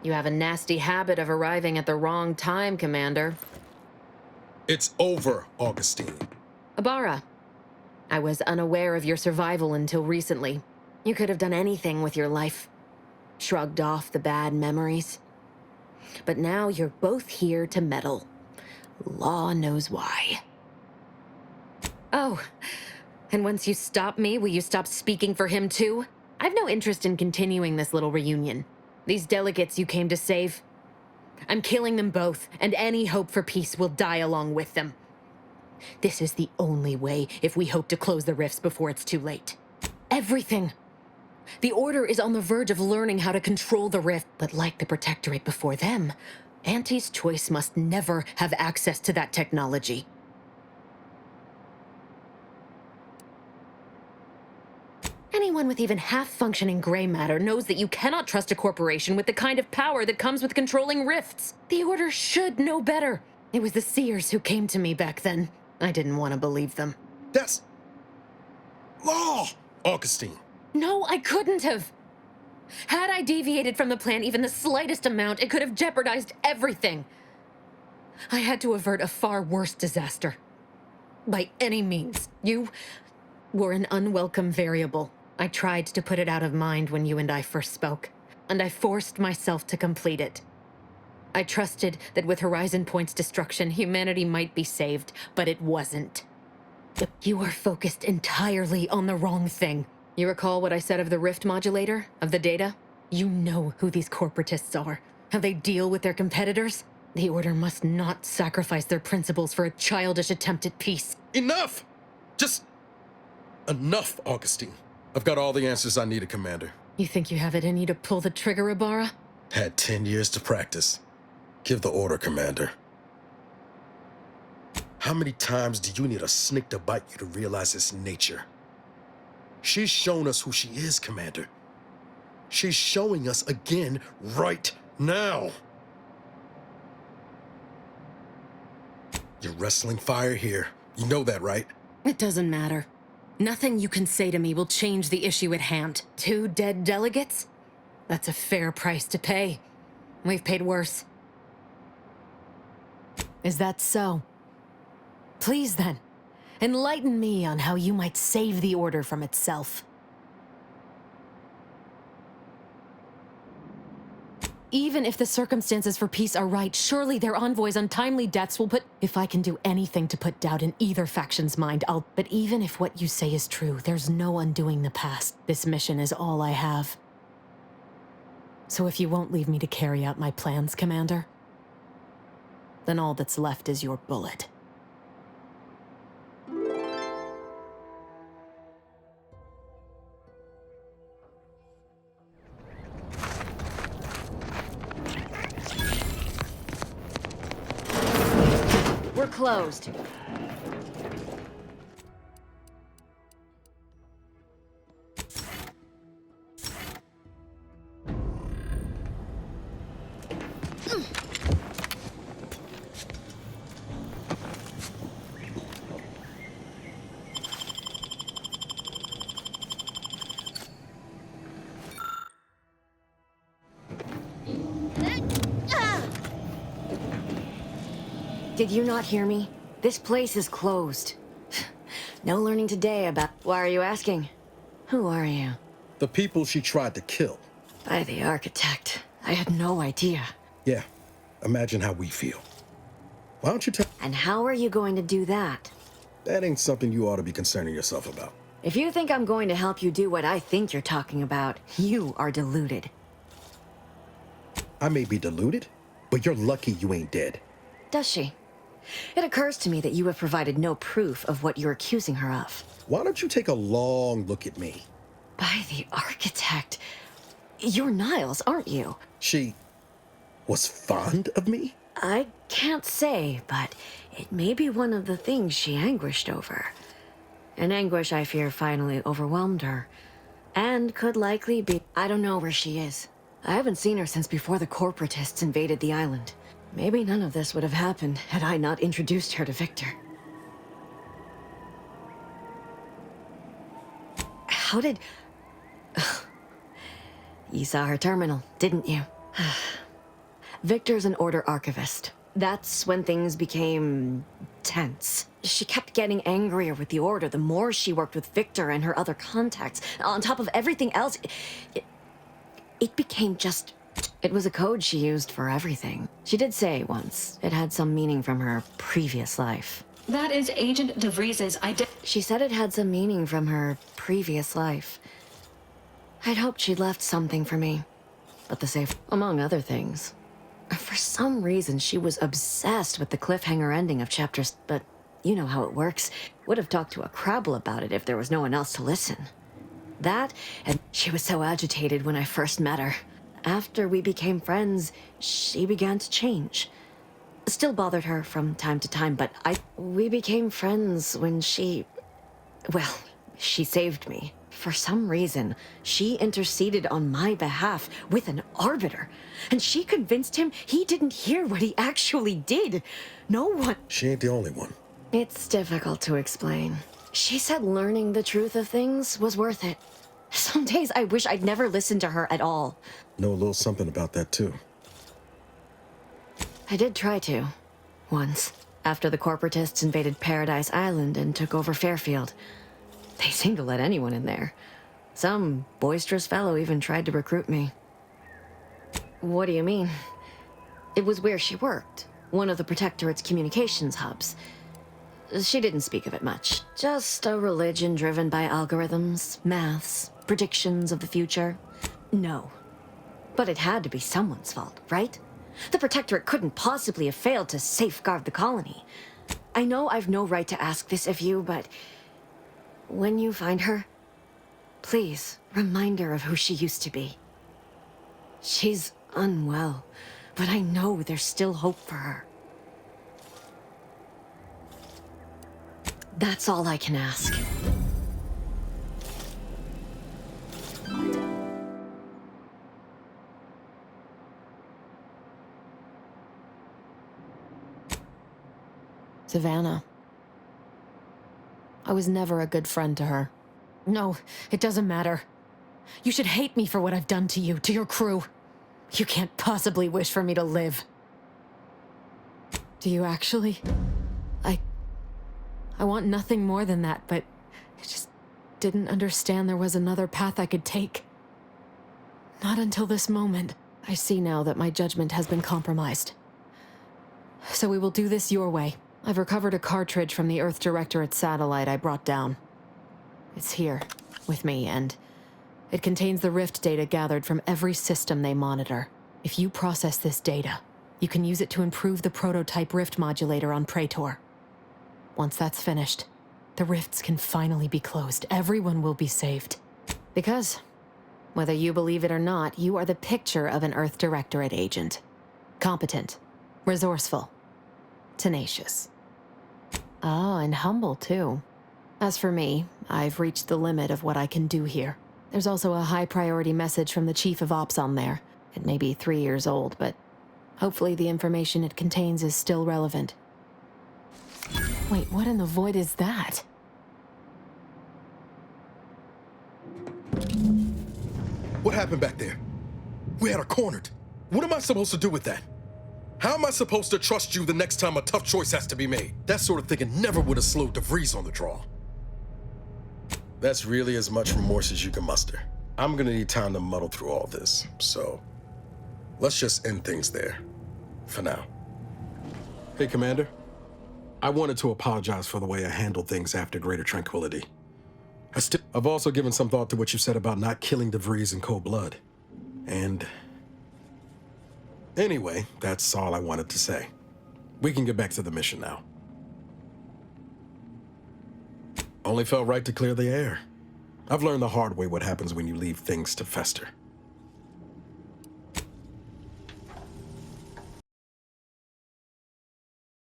You have a nasty habit of arriving at the wrong time, Commander. It's over, Augustine. Ibarra, I was unaware of your survival until recently. You could have done anything with your life. Shrugged off the bad memories. But now you're both here to meddle. Law knows why. Oh, and once you stop me, will you stop speaking for him too? I've no interest in continuing this little reunion. These delegates you came to save, I'm killing them both, and any hope for peace will die along with them. This is the only way if we hope to close the rifts before it's too late. Everything. The Order is on the verge of learning how to control the rift, but like the Protectorate before them, Auntie's choice must never have access to that technology. Anyone with even half-functioning gray matter knows that you cannot trust a corporation with the kind of power that comes with controlling rifts. The Order should know better. It was the Seers who came to me back then. I didn't want to believe them. That's law, Augustine. No, I couldn't have. Had I deviated from the plan even the slightest amount, it could have jeopardized everything. I had to avert a far worse disaster. By any means, you were an unwelcome variable. I tried to put it out of mind when you and I first spoke, and I forced myself to complete it. I trusted that with Horizon Point's destruction, humanity might be saved, but it wasn't. You are focused entirely on the wrong thing. You recall what I said of the rift modulator, of the data? You know who these corporatists are, how they deal with their competitors. The Order must not sacrifice their principles for a childish attempt at peace. Enough! Just enough, Augustine. I've got all the answers I needed, Commander. You think you have it in you to pull the trigger, Ibarra? Had 10 years to practice. Give the order, Commander. How many times do you need a snake to bite you to realize its nature? She's shown us who she is, Commander. She's showing us again right now. You're wrestling fire here. You know that, right? It doesn't matter. Nothing you can say to me will change the issue at hand. 2 dead delegates? That's a fair price to pay. We've paid worse. Is that so? Please then, enlighten me on how you might save the Order from itself. Even if the circumstances for peace are right, surely their envoy's untimely deaths will put... If I can do anything to put doubt in either faction's mind, I'll... But even if what you say is true, there's no undoing the past. This mission is all I have. So if you won't leave me to carry out my plans, Commander, then all that's left is your bullet. We're closed. Did you not hear me? This place is closed. No learning today about... Why are you asking? Who are you? The people she tried to kill. By the architect. I had no idea. Yeah, imagine how we feel. Why don't you tell... And how are you going to do that? That ain't something you ought to be concerning yourself about. If you think I'm going to help you do what I think you're talking about, you are deluded. I may be deluded, but you're lucky you ain't dead. Does she? It occurs to me that you have provided no proof of what you're accusing her of. Why don't you take a long look at me? By the architect. You're Niles, aren't you? She was fond of me? I can't say, but it may be one of the things she anguished over. An anguish I fear finally overwhelmed her. And could likely be... I don't know where she is. I haven't seen her since before the corporatists invaded the island. Maybe none of this would have happened had I not introduced her to Victor. How did... You saw her terminal, didn't you? Victor's an Order archivist. That's when things became tense. She kept getting angrier with the Order the more she worked with Victor and her other contacts. On top of everything else, it became just... It was a code she used for everything. She did say once it had some meaning from her previous life. That is Agent De Vries' She said it had some meaning from her previous life. I'd hoped she'd left something for me. But the safe, among other things. For some reason, she was obsessed with the cliffhanger ending of chapters, but you know how it works. Would have talked to a Crabble about it if there was no one else to listen. That, and she was so agitated when I first met her. After we became friends, she began to change. Still bothered her from time to time, but we became friends when she saved me. For some reason, she interceded on my behalf with an arbiter, and she convinced him he didn't hear what he actually did. No one... She ain't the only one. It's difficult to explain. She said learning the truth of things was worth it. Some days I wish I'd never listened to her at all. Know a little something about that, too. I did try to. Once. After the corporatists invaded Paradise Island and took over Fairfield. They seemed to let anyone in there. Some boisterous fellow even tried to recruit me. What do you mean? It was where she worked. One of the Protectorate's communications hubs. She didn't speak of it much. Just a religion driven by algorithms, maths, predictions of the future. No. But it had to be someone's fault, right? The Protectorate couldn't possibly have failed to safeguard the colony. I know I've no right to ask this of you, but... when you find her, please remind her of who she used to be. She's unwell, but I know there's still hope for her. That's all I can ask. Savannah. I was never a good friend to her. No, it doesn't matter. You should hate me for what I've done to you, to your crew. You can't possibly wish for me to live. Do you actually? I want nothing more than that, but I just didn't understand there was another path I could take. Not until this moment. I see now that my judgment has been compromised. So we will do this your way. I've recovered a cartridge from the Earth Directorate satellite I brought down. It's here, with me, and it contains the rift data gathered from every system they monitor. If you process this data, you can use it to improve the prototype rift modulator on Praetor. Once that's finished, the rifts can finally be closed. Everyone will be saved. Because, whether you believe it or not, you are the picture of an Earth Directorate agent. Competent, resourceful, tenacious. Ah, and humble, too. As for me, I've reached the limit of what I can do here. There's also a high-priority message from the Chief of Ops on there. It may be 3 years old, but hopefully the information it contains is still relevant. Wait, what in the void is that? What happened back there? We had her cornered. What am I supposed to do with that? How am I supposed to trust you the next time a tough choice has to be made? That sort of thinking never would have slowed De Vries on the draw. That's really as much remorse as you can muster. I'm gonna need time to muddle through all this, so let's just end things there, for now. Hey, Commander. I wanted to apologize for the way I handled things after Greater Tranquillity. I've also given some thought to what you said about not killing De Vries in cold blood. And anyway, that's all I wanted to say. We can get back to the mission now. Only felt right to clear the air. I've learned the hard way what happens when you leave things to fester.